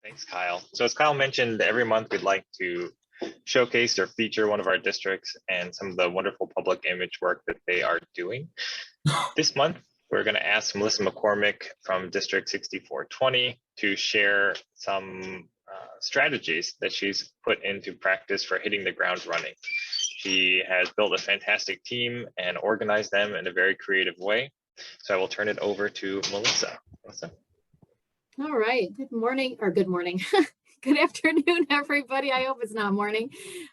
Thanks, Kyle. So as Kyle mentioned, every month we'd like to showcase or feature one of our districts and some of the wonderful public image work that they are doing. This month, we're going to ask Melissa McCormick from District 6420 to share some strategies that she's put into practice for hitting the ground running. She has built a fantastic team and organized them in a very creative way. So I will turn it over to Melissa. Melissa? All right. Good morning, or good morning. Good afternoon, everybody. I hope it's not morning.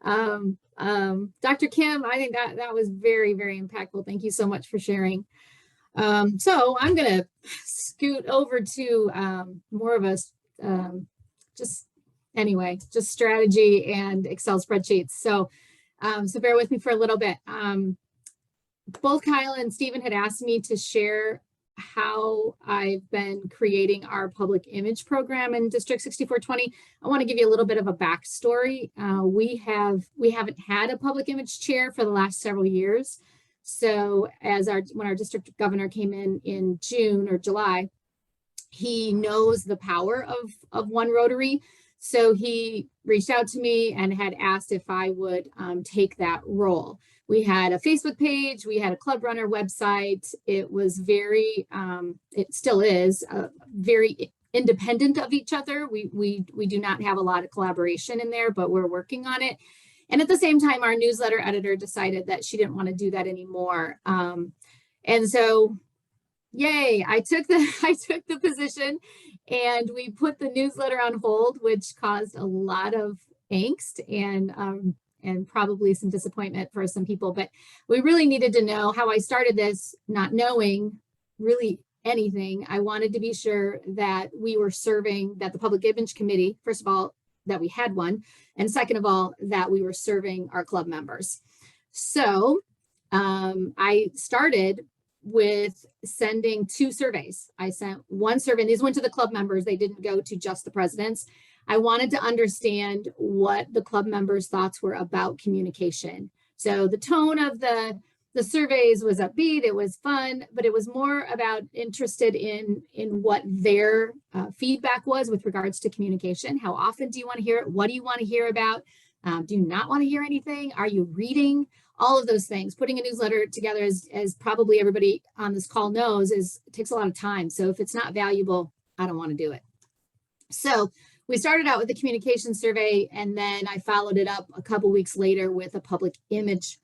Dr. Kim, I think that was very, very impactful. Thank you so much for sharing. So I'm going to scoot over to more of a just strategy and Excel spreadsheets. So bear with me for a little bit. Both Kyle and Stephen had asked me to share how I've been creating our public image program in District 6420. I want to give you a little bit of a backstory. We haven't had a public image chair for the last several years. So when our district governor came in June or July, he knows the power of One Rotary. So he reached out to me and had asked if I would take that role. We had a Facebook page, we had a Club Runner website. It was very, it still is, very independent of each other. We do not have a lot of collaboration in there, but we're working on it. And at the same time, our newsletter editor decided that she didn't want to do that anymore. And so, yay, I took the position, and we put the newsletter on hold, which caused a lot of angst and probably some disappointment for some people. But we really needed to know how I started this, not knowing really anything. I wanted to be sure that we were serving, that the Public Image Committee, first of all, that we had one, and second of all, that we were serving our club members. So I started with sending 2 surveys. I sent one survey, and these went to the club members. They didn't go to just the presidents. I wanted to understand what the club members' thoughts were about communication. So the tone of the surveys was upbeat, it was fun, but it was more about interested in what their feedback was with regards to communication. How often do you want to hear it? What do you want to hear about? Do you not want to hear anything? Are you reading? All of those things. Putting a newsletter together, as probably everybody on this call knows, it takes a lot of time. So if it's not valuable, I don't want to do it. So we started out with the communication survey, and then I followed it up a couple weeks later with a public image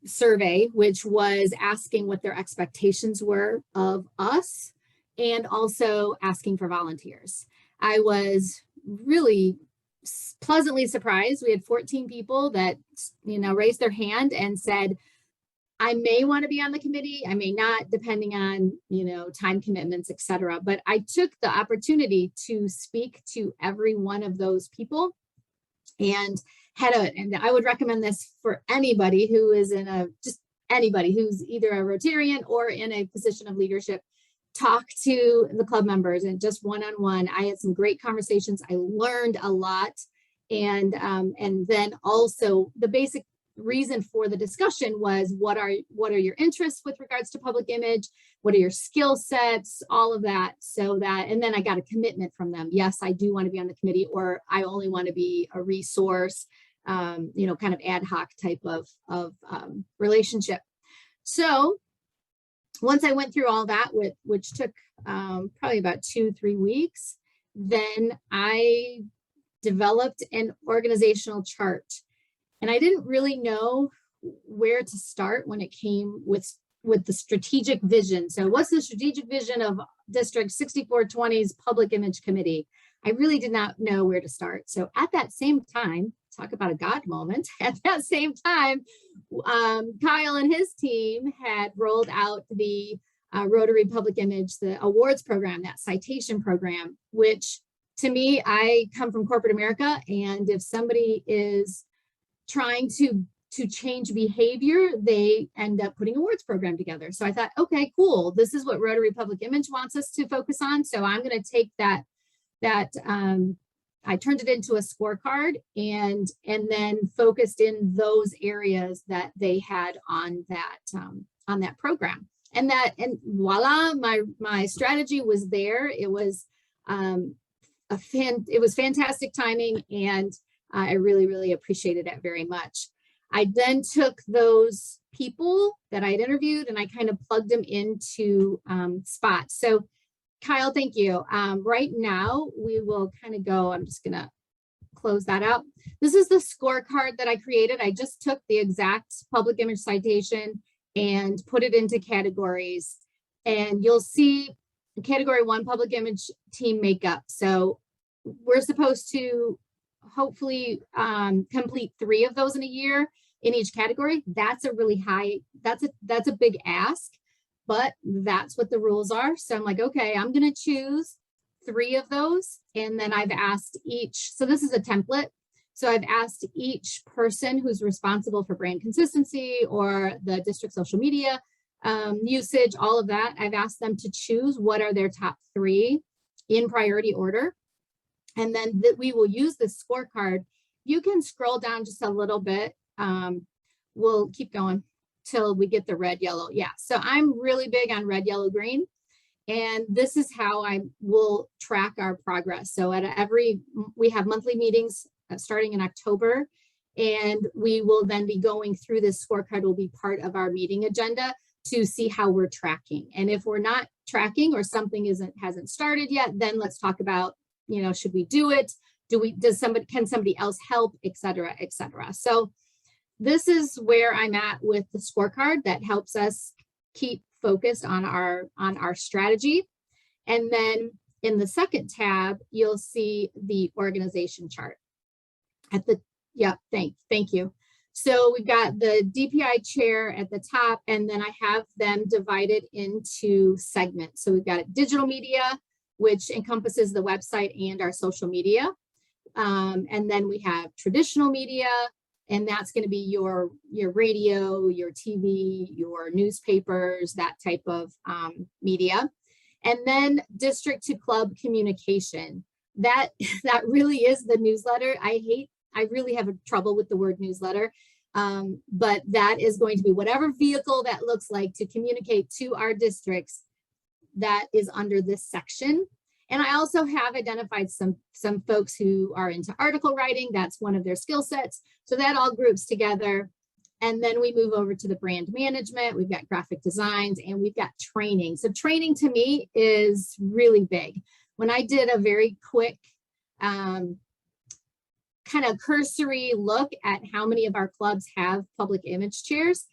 survey, which was asking what their expectations were of us and also asking for volunteers. I was really pleasantly surprised. We had 14 people that, raised their hand and said, I may want to be on the committee, I may not, depending on, time commitments, etc. But I took the opportunity to speak to every one of those people, and and I would recommend this for anybody who is anybody who's either a Rotarian or in a position of leadership. Talk to the club members, and just one-on-one. I had some great conversations. I learned a lot. And then also the basic reason for the discussion was what are your interests with regards to public image? What are your skill sets? All of that. And then I got a commitment from them. Yes, I do want to be on the committee, or I only want to be a resource, kind of ad hoc type of relationship. So once I went through all that, which took probably about 2-3 weeks, then I developed an organizational chart. And I didn't really know where to start when it came with the strategic vision. So what's the strategic vision of District 6420's Public Image Committee? I really did not know where to start. So at that same time, talk about a God moment, at that same time, Kyle and his team had rolled out the Rotary Public Image, the awards program, that citation program, which to me, I come from corporate America, and if somebody is trying to change behavior, they end up putting awards program together. So I thought, okay, cool. This is what Rotary Public Image wants us to focus on. So I'm going to take that I turned it into a scorecard and then focused in those areas that they had on that program. And voila, my strategy was there. It was it was fantastic timing, and I really, really appreciated it very much. I then took those people that I'd interviewed and I kind of plugged them into spots. So Kyle, thank you. Right now we will kind of go, I'm just gonna close that out. This is the scorecard that I created. I just took the exact public image citation and put it into categories. And you'll see category 1, public image team makeup. So we're supposed to hopefully complete 3 of those in a year in each category. That's a really high, that's a big ask, but that's what the rules are. So I'm like, okay, I'm gonna choose 3 of those. And then I've asked each, so this is a template. So I've asked each person who's responsible for brand consistency or the district social media usage, all of that. I've asked them to choose what are their top 3 in priority order. And then we will use this scorecard. You can scroll down just a little bit. We'll keep going till we get the red, yellow. Yeah, so I'm really big on red, yellow, green. And this is how I will track our progress. So we have monthly meetings starting in October, and we will then be going through this scorecard, will be part of our meeting agenda to see how we're tracking. And if we're not tracking or something hasn't started yet, then let's talk about, should we do it? Can somebody else help, et cetera, et cetera. So this is where I'm at with the scorecard that helps us keep focused on our strategy. And then in the second tab, you'll see the organization chart at the, thank you. So we've got the DPI chair at the top, and then I have them divided into segments. So we've got digital media, which encompasses the website and our social media. And then we have traditional media, and that's going to be your radio, your TV, your newspapers, that type of media. And then district to club communication. That really is the newsletter. I really have trouble with the word newsletter, but that is going to be whatever vehicle that looks like to communicate to our districts that is under this section. And I also have identified some folks who are into article writing. That's one of their skill sets. So that all groups together. And then we move over to the brand management. We've got graphic designs, and we've got training. So training to me is really big. When I did a very quick kind of cursory look at how many of our clubs have public image chairs,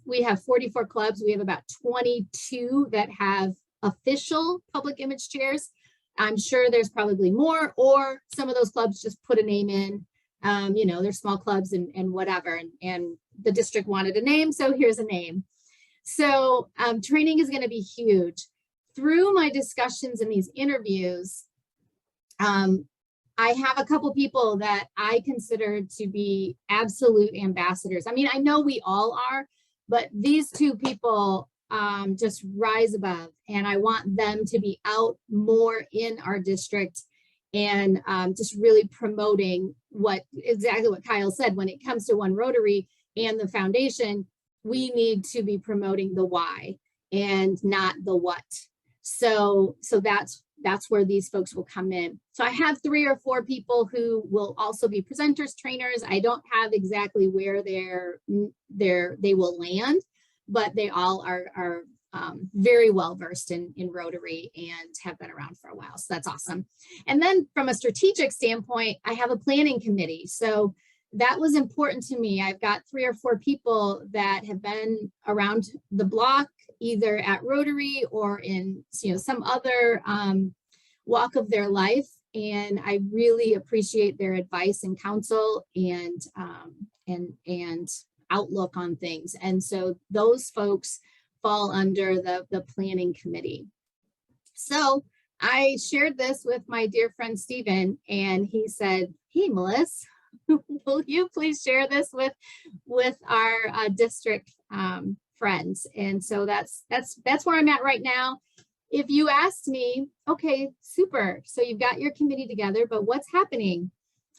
we have 44 clubs. We have about 22 that have official public image chairs. I'm sure there's probably more, or some of those clubs just put a name in. They're small clubs and whatever, and the district wanted a name, so here's a name. So training is going to be huge. Through my discussions in these interviews, I have a couple people that I consider to be absolute ambassadors. I mean, I know we all are, but these 2 people just rise above, and I want them to be out more in our district and just really promoting exactly what Kyle said. When it comes to One Rotary and the foundation, we need to be promoting the why and not the what. So that's where these folks will come in. So I have 3 or 4 people who will also be presenters, trainers. I don't have exactly where they will land, but they all are very well versed in Rotary and have been around for a while. So that's awesome. And then from a strategic standpoint, I have a planning committee. So that was important to me. I've got 3 or 4 people that have been around the block, either at Rotary or in some other walk of their life. And I really appreciate their advice and counsel and outlook on things. And so those folks fall under the planning committee. So I shared this with my dear friend Stephen, and he said, "Hey, Melissa, will you please share this with our district friends?" And so that's where I'm at right now. If you asked me, okay, super, so you've got your committee together, but what's happening?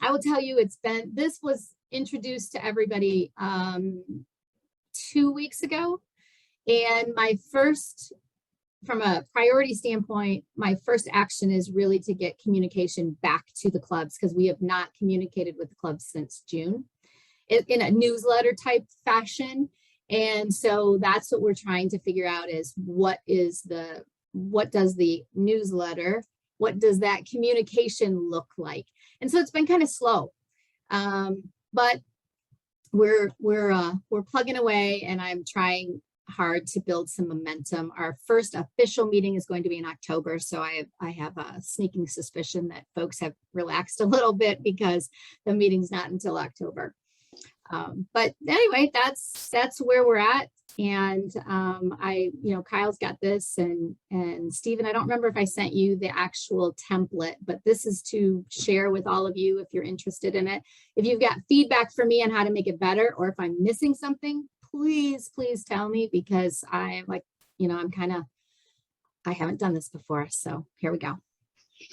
I will tell you, this was introduced to everybody 2 weeks ago. And my first from a priority standpoint, my first action is really to get communication back to the clubs, because we have not communicated with the clubs since June in a newsletter type fashion. And so that's what we're trying to figure out is what does the newsletter, what does that communication look like? And so it's been kind of slow, but we're plugging away, and I'm trying hard to build some momentum. Our first official meeting is going to be in October, so I have a sneaking suspicion that folks have relaxed a little bit because the meeting's not until October. But anyway, that's where we're at. And Kyle's got this, and Stephen, I don't remember if I sent you the actual template, but this is to share with all of you if you're interested in it. If you've got feedback for me on how to make it better, or if I'm missing something, please tell me, because I haven't done this before. So here we go.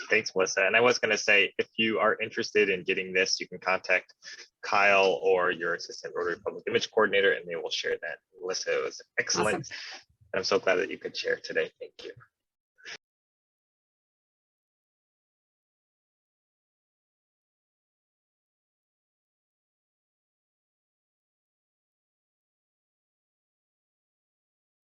Thanks, Melissa. And I was going to say, if you are interested in getting this, you can contact Kyle or your assistant Rotary Public Image Coordinator, and they will share that. Melissa, it was excellent. Awesome. And I'm so glad that you could share today. Thank you.